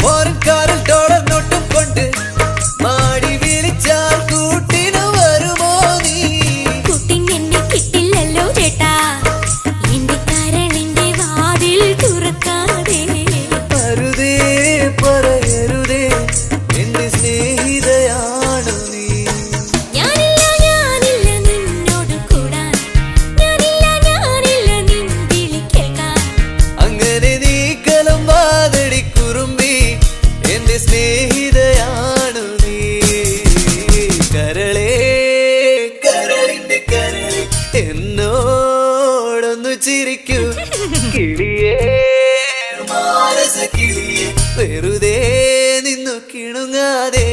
ഓരക്കാരൽ dollar നോട്ടും കൊണ്ട് മാടി വിളിച്ചാൽ കൂട്ടിന് വരുമോ നീ? കുട്ടിനെന്നെ കിട്ടില്ലല്ലോ ചേട്ടാ, എന്റെ കരളിന്റെ വാതിൽ തുറക്കാതെ. അരുതേ പറയരുതേ, എന്റെ സ്നേഹിതയാണു നീ. ഞാനില്ല ഞാനില്ല നിന്നോട് കൂടാൻ, ഞാനില്ല നിൻ വിളി കേൾക്കാൻ. അങ്ങനെ നീ കലം വാതടി കുറുമ്പി, എന്റെ സ്നേഹിതയാണു നീ. കരളേ കരളിന്റെ കരളെ എന്നോടൊന്നു ചിരിക്കൂ. കിളിയേ മാനസ കിളിയേ വെറുതെ നിന്നു കിണുങ്ങാതെ.